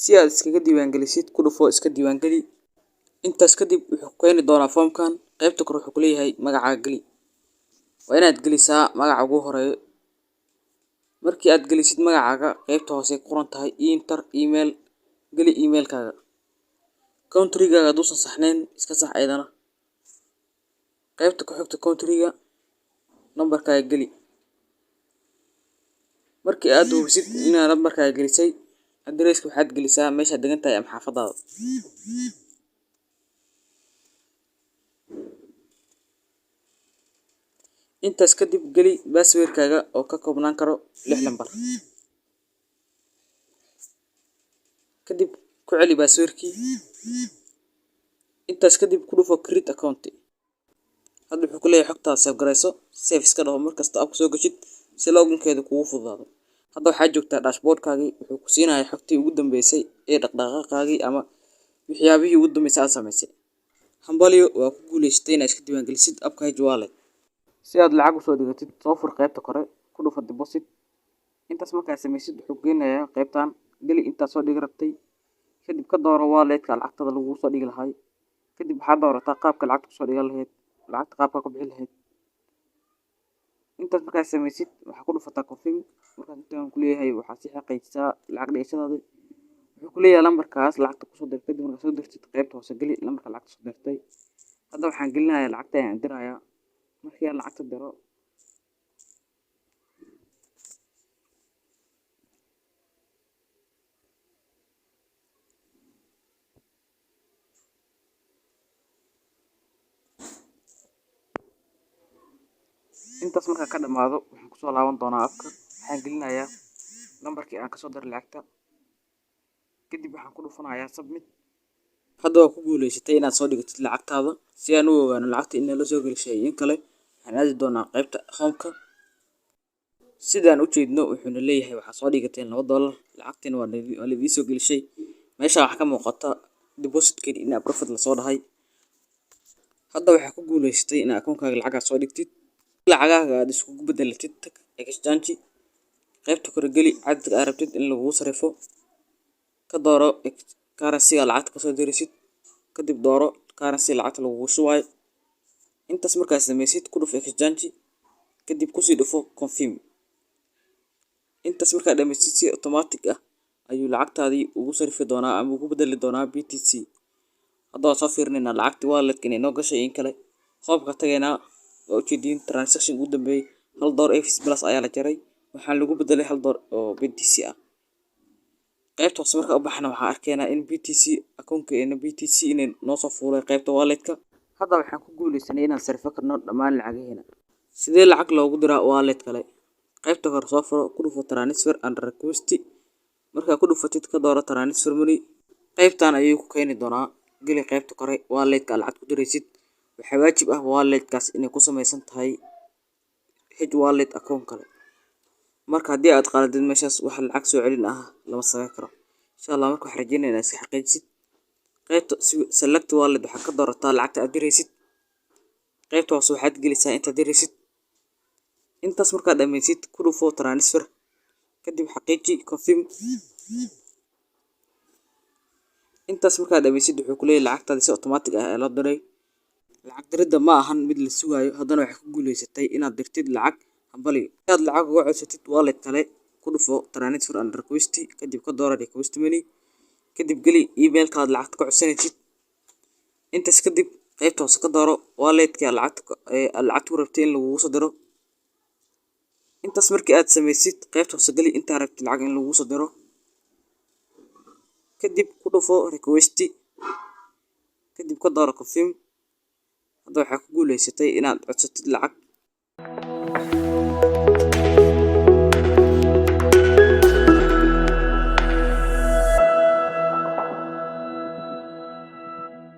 Si aad iskaga diiwaangelisid ku dhufo iska diiwaangeli. Intaas kadib wuxuu keeni doonaa foomkan qaybta kore wuxuu ku leeyahay magacaaga geli. Waa inaad gelisaa magaca ugu horeeyo. Markii aad gelisid magacaaga qaybta hoose ku qoran tahay enter email geli emailkaaga. Country-gaaga haduusan saxnayn iska sax ayadana. Qaybta ku xigta country-ga nambarkaaga geli. Markii aad hubisid inaad nambarkaaga gelisay address-ka waxaad gelisaa meesha degan tahay ama xaafadaada. Intaas kadib geli password-kaaga oo ka koobnaan karo 6 lambar. Kadib ku celi password-kii. Intaas kadib ku dhufo create account. Hadda wuxuu ku leeyahay xogtaada save garayso save iska dhaho markasta aad ku soo gashid si login-keedu kugu fududaado. Hadda waxaad joogtaa dashboard-kaagii wuxuu ku siinayaa xogtii ugu dambeysay ee dhaqdhaqaaqaagii ama waxyaabihii ugu dambeysay aad samaysay. Hambalyo waa ku guuleystay inaad iska diiwaangelisid abka Hedge Wallet. Si aad lacag u soo dhigatid soo fur qaybta kore ku dhufo deposit. Intaas markaad samaysid wuxuu keenayaa qaybtan geli intaad soo dhigi rabtay. Kadib ka dooro wallet-ka lacagtada lagu soo dhigi lahaay. Kadib waxaad doorataa qaabka lacagta ku soo dhigan lahayd lacagta qaabka ku bixin lahayd. Intaas markaad samaysid waxaa ku dhufataa confirm markaad intaan ku leeyahay waxaad si xaqiijisaa lacag dhigashadaada. Wuxuu ku leeyahay lambarkaas lacagta ku soo dirtay kadib markaad soo dirtid qaybta hoose geli lambarka lacagta soo dirtay. Hadda waxaan gelinayaa lacagta aan dirayaa. Markii aan lacagta diro intaas markaa ka dhamaado waxaan ku soo laaban doonaa abka. Waxaan gelinayaa lambarkii aan ka soo diray lacagta. Kadib waxaan ku dhufanayaa submit. Hadda waa ku guuleysatay inaad soo dhigatid lacagtaada. Si aan u ogaano lacagta in la soo gelisay in kale waxaan aadi doonaa qaybta home-ka. Sidaan u jeedno wuxuuna leeyahay waxaa soo dhigateen $2 lacagtina waa la idin soo gelisay. Meesha waxa ka muuqata deposit-keed in profit la soo dhahay. Hadda waxaa ku guuleysatay in akoonkaaga lacag soo dhigtid. Lacagaaga aad isku bedelatid tag exchange. Qaybta kore geli cadadka aad rabtid in lagu sarifo. Ka dooro currency-ga lacagta ka soo dirisid. Kadib dooro currency lacagta lagu shubayo. Intaas markaad samaysid ku dhufo exchange. Kadib ku sii dhufo confirm. Intaas markaad dhamaysid si automatic ah ayuu lacagtaadii ugu sarifi doonaa ama ugu bedeli doonaa BTC. Hadda waa soo fiirinaynaa lacagtii wallet-ka inay noo gashay in kale. Home-ka tagaynaa waa u jeedin transaction ugu dambeeyay $1 AFS Plus ayaa la jaray. Waxaan lagu bedelay $1 oo BTC ah. Qaybta hoose markaa u baxna waxaan arkaynaa in BTC akoonkeena BTC inay noo soo fuulay qaybta wallet-ka. Hadda waxaan ku guuleysanay inaan sarifo karno dhammaan lacagaheena. Sidee lacag loogu diraa wallet kale? Qaybta hore soo furo ku dhufo transfer and request. Markaa ku dhufatid ka dooro transfer money. Qaybtan ayuu ku keeni doonaa geli qaybta kore wallet-ka lacag ku diraysid. Waxaa waajib ah wallet-kaas inay ku samaysan tahay Hedge Wallet akoon kale. Marka haddii aad qaladid meeshaas wax lacag soo celin ah lama samayn karo. Insha Allah marka waxaan rajaynayaa inaad si xaqiijisid. Qaybta select wallet waxaa ka doorataa lacagta aad diraysid. Qaybta hoose waxaad gelisaa inta diraysid. Intaas markaad dhamaysid ku dhufo transfer. Kadib xaqiiji confirm. Intaas markaad dhamaysid wuxuu ku leeyahay lacagtaada si automatic ah loo diray. Lacag dirida ma ahan mid la sugayo. Haddana waxay ku guuleysatay inaad dirtid lacag hambalyo. Si aad lacag uga codsatid wallet kale ku dhufo transfer and request. Kadib ka dooro request money. Kadib geli email-ka aad lacagta ku codsanaysid. Intaas kadib qaybta hoose ka dooro wallet-ka lacagta ku rabtay in lagu soo diro. Intaas markii aad samaysid qaybta hoose geli inta rabtid lacag in lagu soo diro. Kadib ku dhufo request. Kadib ka dooro confirm. Hadda waxaa ku guuleysatay inaad codsatid lacag